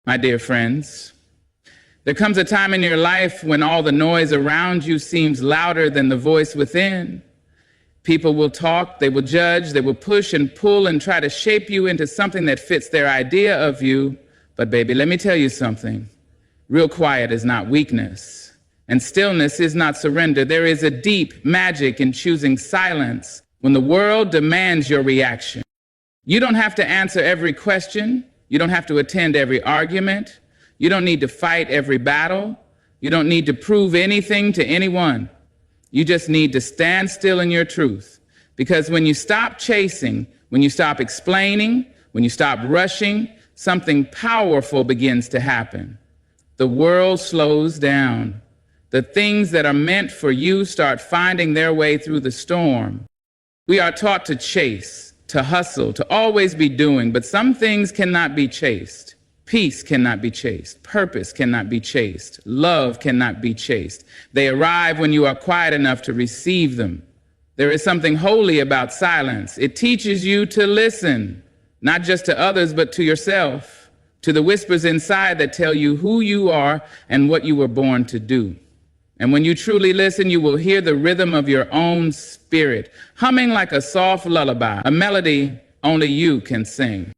My dear friends, there comes a time in your life when all the noise around you seems louder than the voice within. People will talk, they will judge, they will push and pull and try to shape you into something that fits their idea of you. But baby, let me tell you something. Real quiet is not weakness, and stillness is not surrender. There is a deep magic in choosing silence when the world demands your reaction. You don't have to answer every question. You don't have to attend every argument. You don't need to fight every battle. You don't need to prove anything to anyone. You just need to stand still in your truth. Because when you stop chasing, when you stop explaining, when you stop rushing, something powerful begins to happen. The world slows down. The things that are meant for you start finding their way through the storm. We are taught to chase, to hustle, to always be doing, but some things cannot be chased. Peace cannot be chased. Purpose cannot be chased. Love cannot be chased. They arrive when you are quiet enough to receive them. There is something holy about silence. It teaches you to listen, not just to others, but to yourself, to the whispers inside that tell you who you are and what you were born to do. And when you truly listen, you will hear the rhythm of your own spirit, humming like a soft lullaby, a melody only you can sing.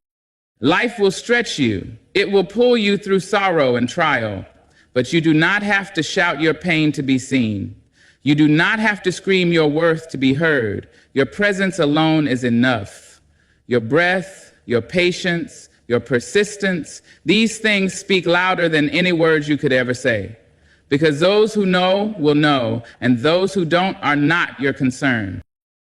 Life will stretch you. It will pull you through sorrow and trial, but you do not have to shout your pain to be seen. You do not have to scream your worth to be heard. Your presence alone is enough. Your breath, your patience, your persistence, these things speak louder than any words you could ever say. Because those who know will know, and those who don't are not your concern.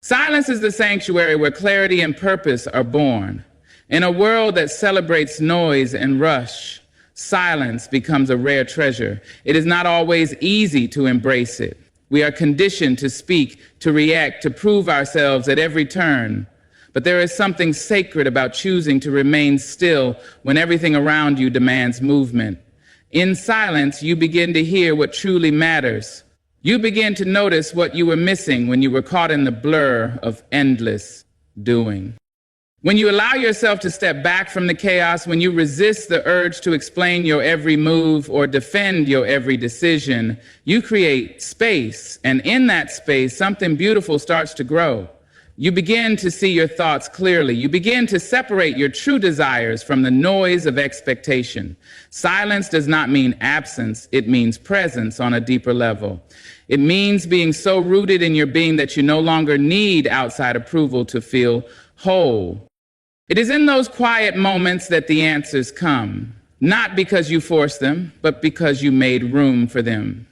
Silence is the sanctuary where clarity and purpose are born. In a world that celebrates noise and rush, silence becomes a rare treasure. It is not always easy to embrace it. We are conditioned to speak, to react, to prove ourselves at every turn. But there is something sacred about choosing to remain still when everything around you demands movement. In silence, you begin to hear what truly matters. You begin to notice what you were missing when you were caught in the blur of endless doing. When you allow yourself to step back from the chaos, when you resist the urge to explain your every move or defend your every decision, you create space, and in that space, something beautiful starts to grow. You begin to see your thoughts clearly. You begin to separate your true desires from the noise of expectation. Silence does not mean absence. It means presence on a deeper level. It means being so rooted in your being that you no longer need outside approval to feel whole. It is in those quiet moments that the answers come, not because you forced them, but because you made room for them.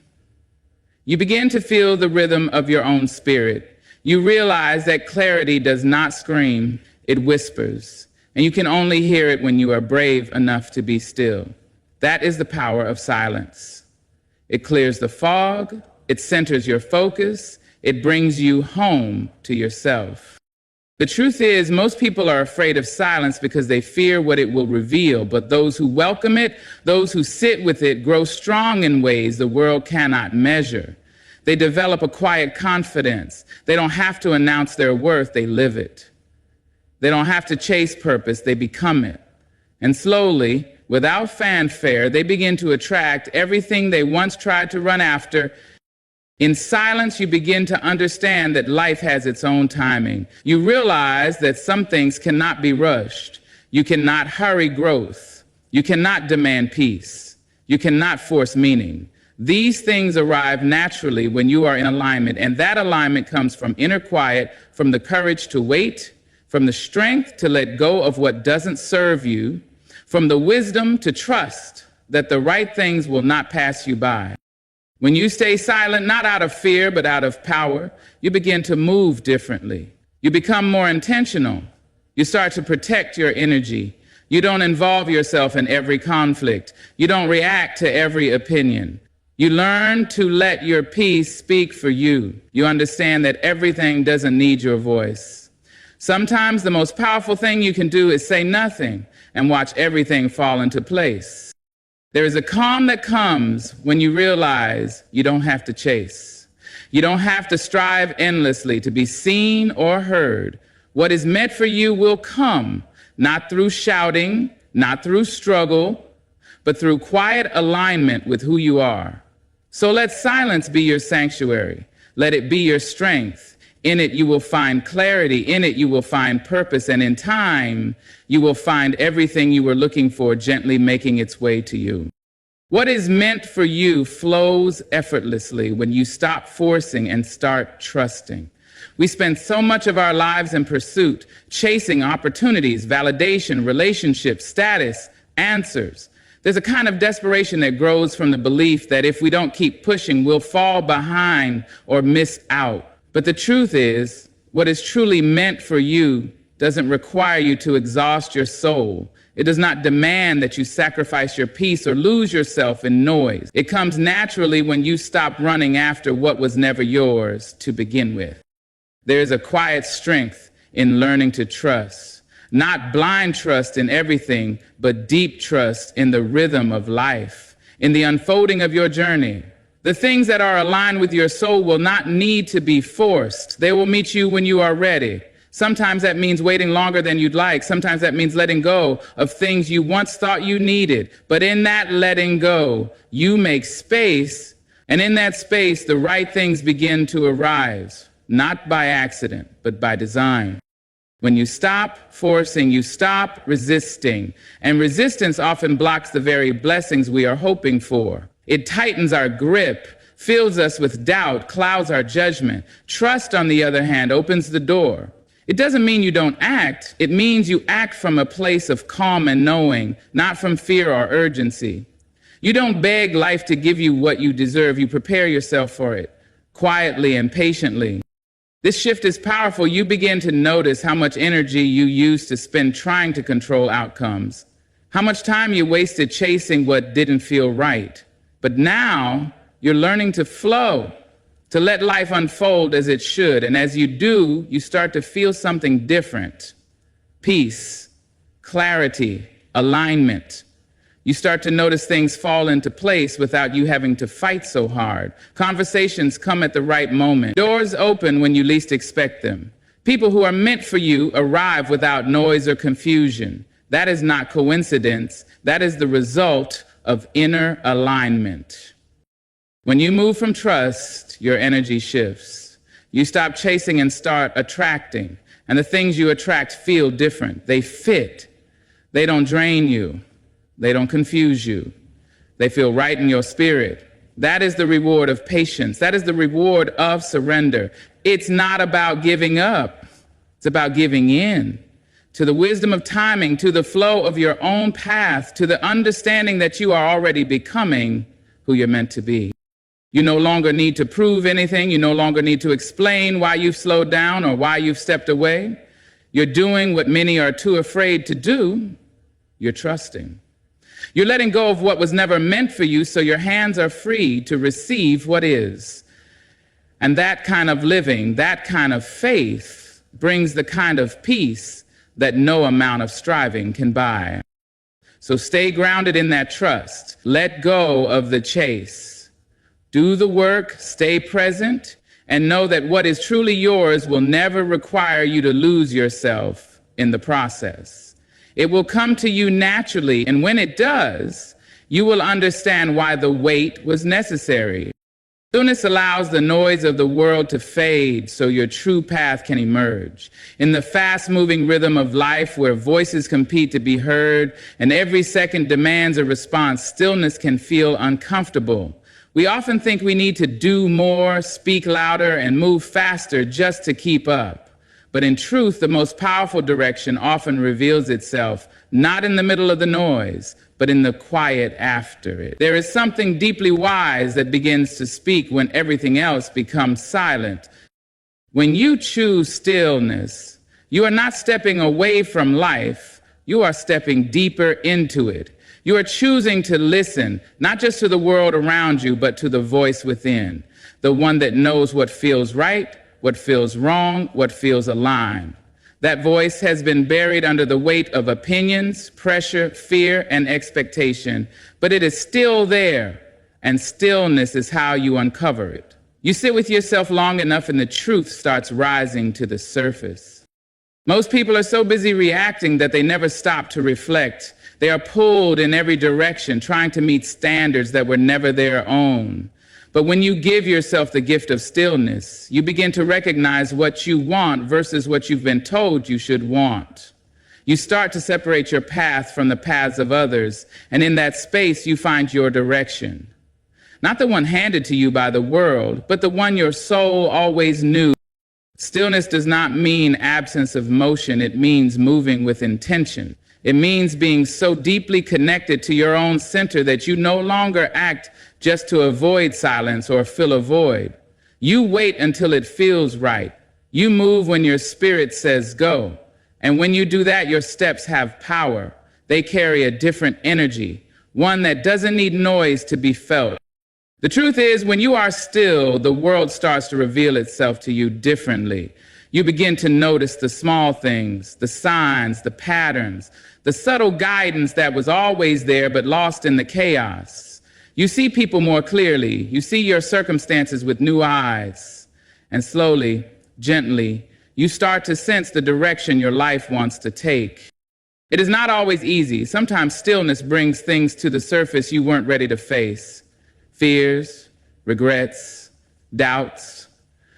You begin to feel the rhythm of your own spirit. You realize that clarity does not scream, it whispers, and you can only hear it when you are brave enough to be still. That is the power of silence. It clears the fog, it centers your focus, it brings you home to yourself. The truth is, most people are afraid of silence because they fear what it will reveal, but those who welcome it, those who sit with it, grow strong in ways the world cannot measure. They develop a quiet confidence. They don't have to announce their worth, they live it. They don't have to chase purpose, they become it. And slowly, without fanfare, they begin to attract everything they once tried to run after. In silence, you begin to understand that life has its own timing. You realize that some things cannot be rushed. You cannot hurry growth. You cannot demand peace. You cannot force meaning. These things arrive naturally when you are in alignment, and that alignment comes from inner quiet, from the courage to wait, from the strength to let go of what doesn't serve you, from the wisdom to trust that the right things will not pass you by. When you stay silent, not out of fear, but out of power, you begin to move differently. You become more intentional. You start to protect your energy. You don't involve yourself in every conflict. You don't react to every opinion. You learn to let your peace speak for you. You understand that everything doesn't need your voice. Sometimes the most powerful thing you can do is say nothing and watch everything fall into place. There is a calm that comes when you realize you don't have to chase. You don't have to strive endlessly to be seen or heard. What is meant for you will come, not through shouting, not through struggle, but through quiet alignment with who you are. So let silence be your sanctuary. Let it be your strength. In it you will find clarity. In it you will find purpose. And in time, you will find everything you were looking for gently making its way to you. What is meant for you flows effortlessly when you stop forcing and start trusting. We spend so much of our lives in pursuit, chasing opportunities, validation, relationships, status, answers. There's a kind of desperation that grows from the belief that if we don't keep pushing, we'll fall behind or miss out. But the truth is, what is truly meant for you doesn't require you to exhaust your soul. It does not demand that you sacrifice your peace or lose yourself in noise. It comes naturally when you stop running after what was never yours to begin with. There is a quiet strength in learning to trust, not blind trust in everything, but deep trust in the rhythm of life, in the unfolding of your journey. The things that are aligned with your soul will not need to be forced. They will meet you when you are ready. Sometimes that means waiting longer than you'd like. Sometimes that means letting go of things you once thought you needed. But in that letting go, you make space, and in that space, the right things begin to arise, not by accident, but by design. When you stop forcing, you stop resisting, and resistance often blocks the very blessings we are hoping for. It tightens our grip, fills us with doubt, clouds our judgment. Trust, on the other hand, opens the door. It doesn't mean you don't act. It means you act from a place of calm and knowing, not from fear or urgency. You don't beg life to give you what you deserve. You prepare yourself for it, quietly and patiently. This shift is powerful. You begin to notice how much energy you used to spend trying to control outcomes, how much time you wasted chasing what didn't feel right. But now you're learning to flow, to let life unfold as it should. And as you do, you start to feel something different. Peace, clarity, alignment. You start to notice things fall into place without you having to fight so hard. Conversations come at the right moment. Doors open when you least expect them. People who are meant for you arrive without noise or confusion. That is not coincidence. That is the result of inner alignment. When you move from trust, your energy shifts. You stop chasing and start attracting. And the things you attract feel different. They fit. They don't drain you. They don't confuse you. They feel right in your spirit. That is the reward of patience. That is the reward of surrender. It's not about giving up. It's about giving in to the wisdom of timing, to the flow of your own path, to the understanding that you are already becoming who you're meant to be. You no longer need to prove anything. You no longer need to explain why you've slowed down or why you've stepped away. You're doing what many are too afraid to do. You're trusting. You're letting go of what was never meant for you, so your hands are free to receive what is. And that kind of living, that kind of faith brings the kind of peace that no amount of striving can buy. So stay grounded in that trust. Let go of the chase. Do the work, stay present, and know that what is truly yours will never require you to lose yourself in the process. It will come to you naturally, and when it does, you will understand why the wait was necessary. Stillness allows the noise of the world to fade so your true path can emerge. In the fast-moving rhythm of life where voices compete to be heard and every second demands a response, stillness can feel uncomfortable. We often think we need to do more, speak louder, and move faster just to keep up. But in truth, the most powerful direction often reveals itself not in the middle of the noise, but in the quiet after it. There is something deeply wise that begins to speak when everything else becomes silent. When you choose stillness, you are not stepping away from life, you are stepping deeper into it. You are choosing to listen, not just to the world around you, but to the voice within, the one that knows what feels right, what feels wrong, what feels aligned. That voice has been buried under the weight of opinions, pressure, fear, and expectation, but it is still there, and stillness is how you uncover it. You sit with yourself long enough and the truth starts rising to the surface. Most people are so busy reacting that they never stop to reflect. They are pulled in every direction, trying to meet standards that were never their own. But when you give yourself the gift of stillness, you begin to recognize what you want versus what you've been told you should want. You start to separate your path from the paths of others, and in that space you find your direction. Not the one handed to you by the world, but the one your soul always knew. Stillness does not mean absence of motion. It means moving with intention. It means being so deeply connected to your own center that you no longer act just to avoid silence or fill a void. You wait until it feels right. You move when your spirit says go. And when you do that, your steps have power. They carry a different energy, one that doesn't need noise to be felt. The truth is, when you are still, the world starts to reveal itself to you differently. You begin to notice the small things, the signs, the patterns, the subtle guidance that was always there but lost in the chaos. You see people more clearly. You see your circumstances with new eyes. And slowly, gently, you start to sense the direction your life wants to take. It is not always easy. Sometimes stillness brings things to the surface you weren't ready to face. Fears, regrets, doubts.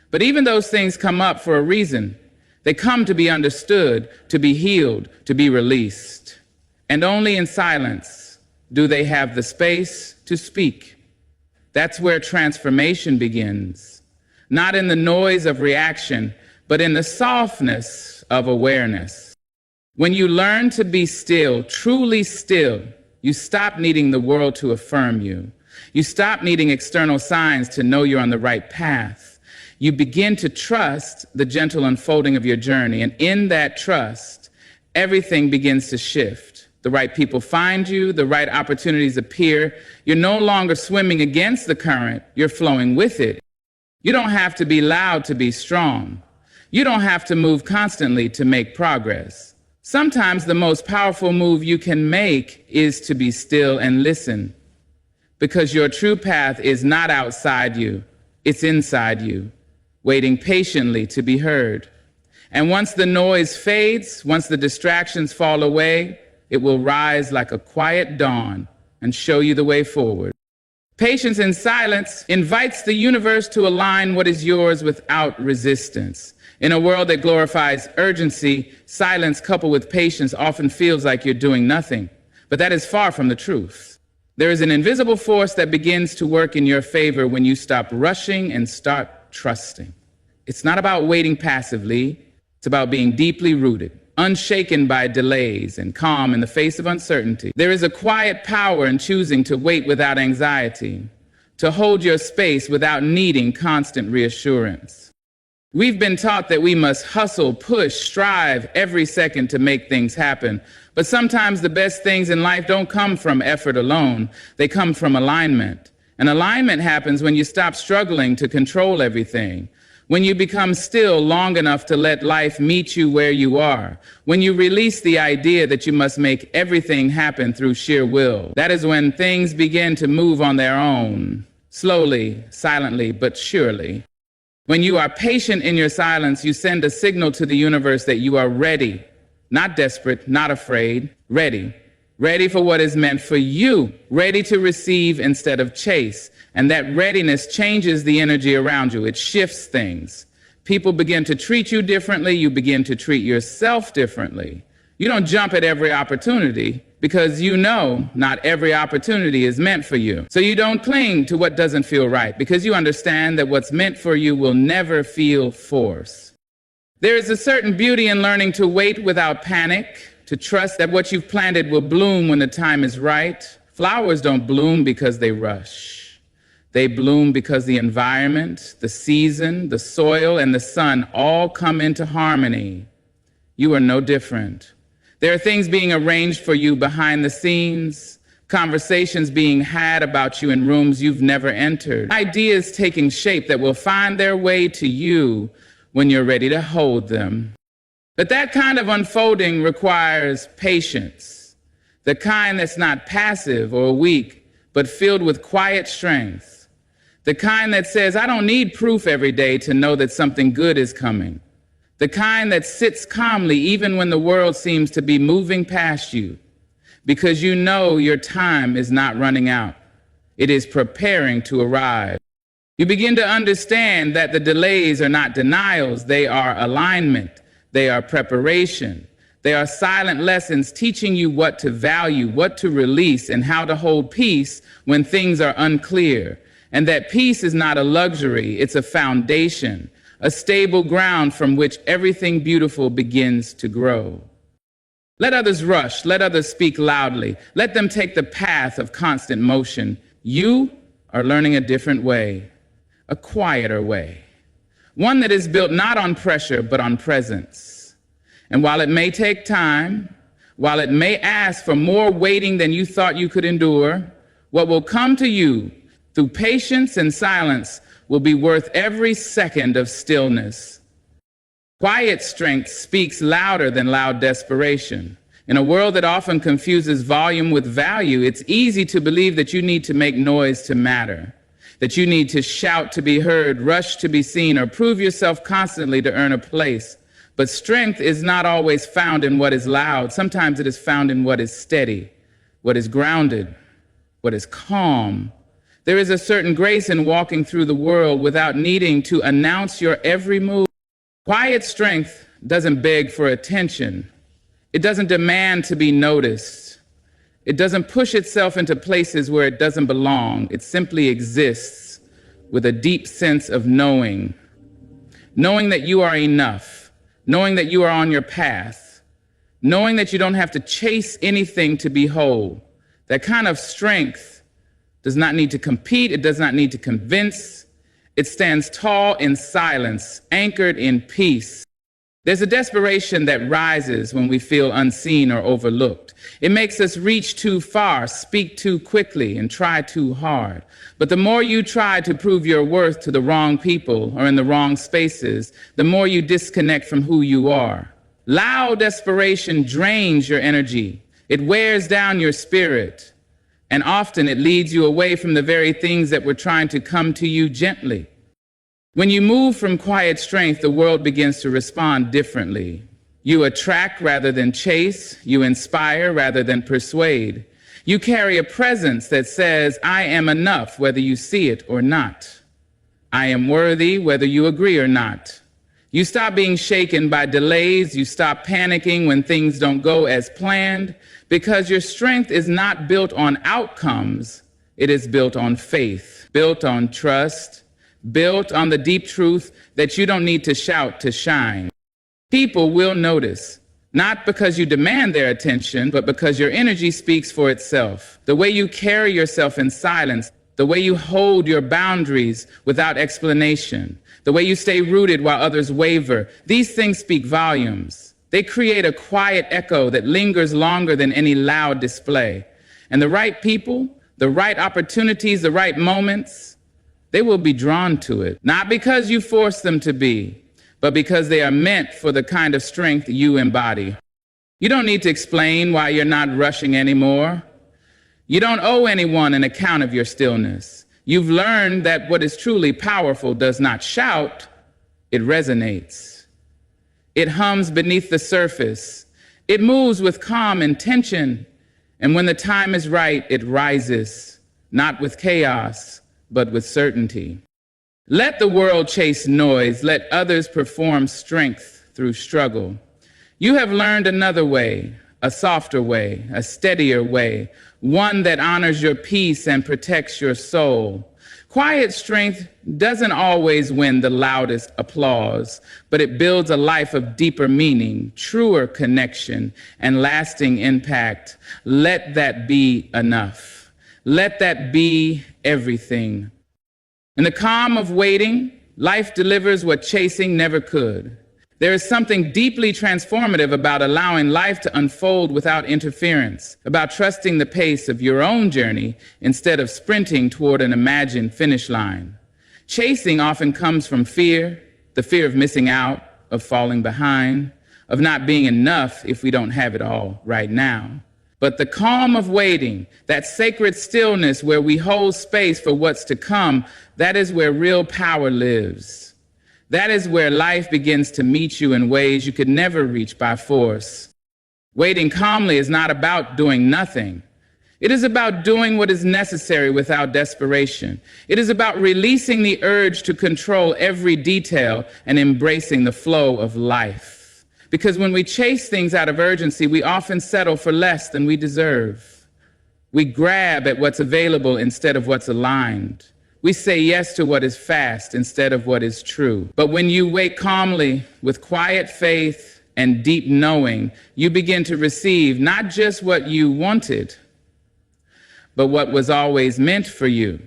But even those things come up for a reason. They come to be understood, to be healed, to be released. And only in silence do they have the space to speak. That's where transformation begins. Not in the noise of reaction, but in the softness of awareness. When you learn to be still, truly still, you stop needing the world to affirm you. You stop needing external signs to know you're on the right path. You begin to trust the gentle unfolding of your journey. And in that trust, everything begins to shift. The right people find you, the right opportunities appear. You're no longer swimming against the current, you're flowing with it. You don't have to be loud to be strong. You don't have to move constantly to make progress. Sometimes the most powerful move you can make is to be still and listen. Because your true path is not outside you, it's inside you, waiting patiently to be heard. And once the noise fades, once the distractions fall away, it will rise like a quiet dawn and show you the way forward. Patience in silence invites the universe to align what is yours without resistance. In a world that glorifies urgency, silence coupled with patience often feels like you're doing nothing. But that is far from the truth. There is an invisible force that begins to work in your favor when you stop rushing and start trusting. It's not about waiting passively. It's about being deeply rooted, unshaken by delays, and calm in the face of uncertainty. There is a quiet power in choosing to wait without anxiety, to hold your space without needing constant reassurance. We've been taught that we must hustle, push, strive every second to make things happen. But sometimes the best things in life don't come from effort alone. They come from alignment. And alignment happens when you stop struggling to control everything. When you become still long enough to let life meet you where you are. When you release the idea that you must make everything happen through sheer will. That is when things begin to move on their own. Slowly, silently, but surely. When you are patient in your silence, you send a signal to the universe that you are ready, not desperate, not afraid, ready. Ready for what is meant for you, ready to receive instead of chase. And that readiness changes the energy around you. It shifts things. People begin to treat you differently. You begin to treat yourself differently. You don't jump at every opportunity because you know not every opportunity is meant for you. So you don't cling to what doesn't feel right because you understand that what's meant for you will never feel forced. There is a certain beauty in learning to wait without panic, to trust that what you've planted will bloom when the time is right. Flowers don't bloom because they rush. They bloom because the environment, the season, the soil, and the sun all come into harmony. You are no different. There are things being arranged for you behind the scenes, conversations being had about you in rooms you've never entered, ideas taking shape that will find their way to you when you're ready to hold them. But that kind of unfolding requires patience, the kind that's not passive or weak, but filled with quiet strength, the kind that says, I don't need proof every day to know that something good is coming. the kind that sits calmly even when the world seems to be moving past you, because you know your time is not running out. It is preparing to arrive. You begin to understand that the delays are not denials, they are alignment, they are preparation. They are silent lessons teaching you what to value, what to release, and how to hold peace when things are unclear. And that peace is not a luxury, it's a foundation, a stable ground from which everything beautiful begins to grow. Let others rush, let others speak loudly, let them take the path of constant motion. You are learning a different way, a quieter way, one that is built not on pressure, but on presence. And while it may take time, while it may ask for more waiting than you thought you could endure, what will come to you through patience and silence will be worth every second of stillness. Quiet strength speaks louder than loud desperation. In a world that often confuses volume with value, it's easy to believe that you need to make noise to matter, that you need to shout to be heard, rush to be seen, or prove yourself constantly to earn a place. But strength is not always found in what is loud. Sometimes it is found in what is steady, what is grounded, what is calm. There is a certain grace in walking through the world without needing to announce your every move. Quiet strength doesn't beg for attention. It doesn't demand to be noticed. It doesn't push itself into places where it doesn't belong. It simply exists with a deep sense of knowing that you are enough. Knowing that you are on your path, knowing that you don't have to chase anything to be whole. That kind of strength does not need to compete, it does not need to convince. It stands tall in silence, anchored in peace. There's a desperation that rises when we feel unseen or overlooked. It makes us reach too far, speak too quickly, and try too hard. But the more you try to prove your worth to the wrong people or in the wrong spaces, the more you disconnect from who you are. Loud desperation drains your energy. It wears down your spirit. And often it leads you away from the very things that were trying to come to you gently. When you move from quiet strength, the world begins to respond differently. You attract rather than chase. You inspire rather than persuade. You carry a presence that says, I am enough, whether you see it or not. I am worthy, whether you agree or not. You stop being shaken by delays. You stop panicking when things don't go as planned, because your strength is not built on outcomes. It is built on faith, built on trust, built on the deep truth that you don't need to shout to shine. People will notice, not because you demand their attention, but because your energy speaks for itself. The way you carry yourself in silence, the way you hold your boundaries without explanation, the way you stay rooted while others waver, these things speak volumes. They create a quiet echo that lingers longer than any loud display. And the right people, the right opportunities, the right moments, they will be drawn to it, not because you force them to be, but because they are meant for the kind of strength you embody. You don't need to explain why you're not rushing anymore. You don't owe anyone an account of your stillness. You've learned that what is truly powerful does not shout, it resonates. It hums beneath the surface. It moves with calm intention. And when the time is right, it rises, not with chaos, but with certainty. Let the world chase noise. Let others perform strength through struggle. You have learned another way, a softer way, a steadier way, one that honors your peace and protects your soul. Quiet strength doesn't always win the loudest applause, but it builds a life of deeper meaning, truer connection, and lasting impact. Let that be enough. Let that be everything. In the calm of waiting, life delivers what chasing never could. There is something deeply transformative about allowing life to unfold without interference, about trusting the pace of your own journey instead of sprinting toward an imagined finish line. Chasing often comes from fear, the fear of missing out, of falling behind, of not being enough if we don't have it all right now. But the calm of waiting, that sacred stillness where we hold space for what's to come, that is where real power lives. That is where life begins to meet you in ways you could never reach by force. Waiting calmly is not about doing nothing. It is about doing what is necessary without desperation. It is about releasing the urge to control every detail and embracing the flow of life. Because when we chase things out of urgency, we often settle for less than we deserve. We grab at what's available instead of what's aligned. We say yes to what is fast instead of what is true. But when you wait calmly with quiet faith and deep knowing, you begin to receive not just what you wanted, but what was always meant for you.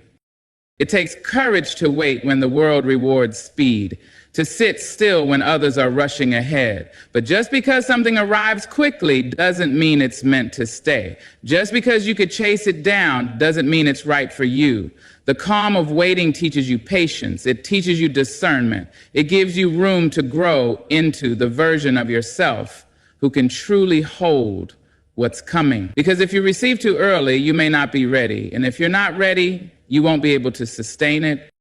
It takes courage to wait when the world rewards speed, to sit still when others are rushing ahead. But just because something arrives quickly doesn't mean it's meant to stay. Just because you could chase it down doesn't mean it's right for you. The calm of waiting teaches you patience. It teaches you discernment. It gives you room to grow into the version of yourself who can truly hold what's coming. Because if you receive too early, you may not be ready. And if you're not ready, you won't be able to sustain it.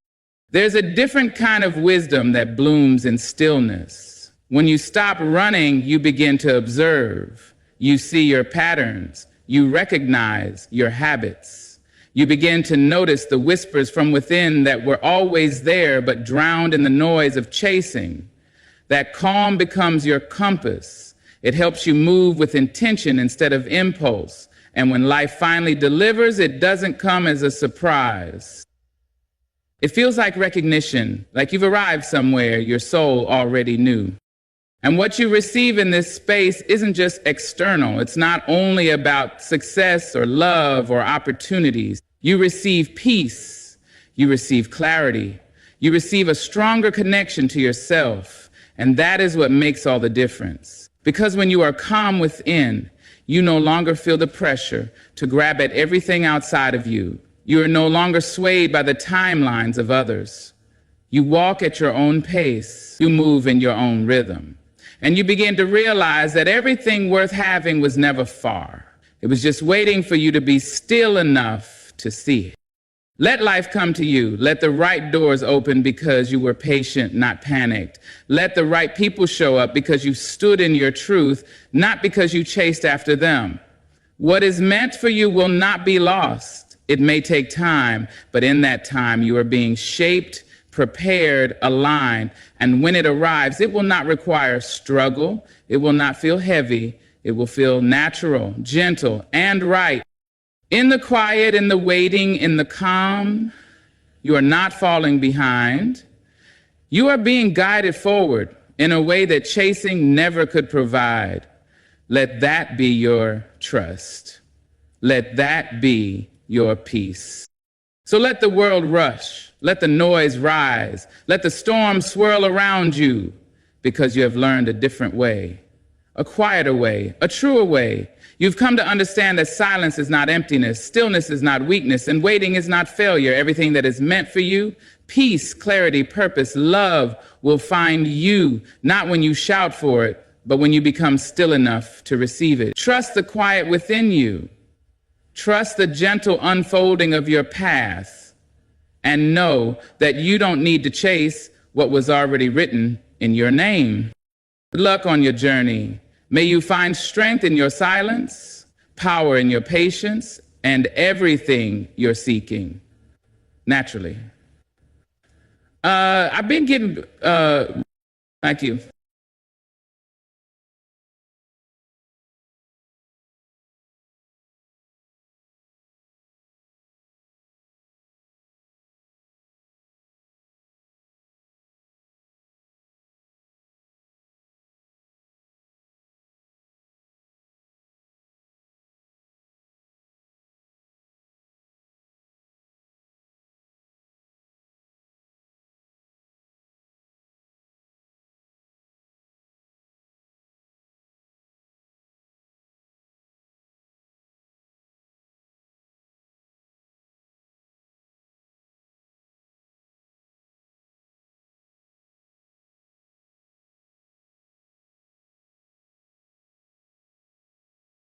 There's a different kind of wisdom that blooms in stillness. When you stop running, you begin to observe. You see your patterns. You recognize your habits. You begin to notice the whispers from within that were always there but drowned in the noise of chasing. That calm becomes your compass. It helps you move with intention instead of impulse. And when life finally delivers, it doesn't come as a surprise. It feels like recognition, like you've arrived somewhere your soul already knew. And what you receive in this space isn't just external. It's not only about success or love or opportunities. You receive peace. You receive clarity. You receive a stronger connection to yourself. And that is what makes all the difference. Because when you are calm within, you no longer feel the pressure to grab at everything outside of you. You are no longer swayed by the timelines of others. You walk at your own pace. You move in your own rhythm. And you begin to realize that everything worth having was never far. It was just waiting for you to be still enough to see it. Let life come to you. Let the right doors open because you were patient, not panicked. Let the right people show up because you stood in your truth, not because you chased after them. What is meant for you will not be lost. It may take time, but in that time you are being shaped, prepared, aligned, and when it arrives, it will not require struggle. It will not feel heavy. It will feel natural, gentle, and right. In the quiet, in the waiting, in the calm, you are not falling behind. You are being guided forward in a way that chasing never could provide. Let that be your trust. Let that be your peace. So let the world rush. Let the noise rise. Let the storm swirl around you because you have learned a different way, a quieter way, a truer way. You've come to understand that silence is not emptiness, stillness is not weakness, and waiting is not failure. Everything that is meant for you, peace, clarity, purpose, love will find you, not when you shout for it, but when you become still enough to receive it. Trust the quiet within you. Trust the gentle unfolding of your path, and know that you don't need to chase what was already written in your name. Good luck on your journey. May you find strength in your silence, power in your patience, and everything you're seeking, naturally. I've been getting, thank you.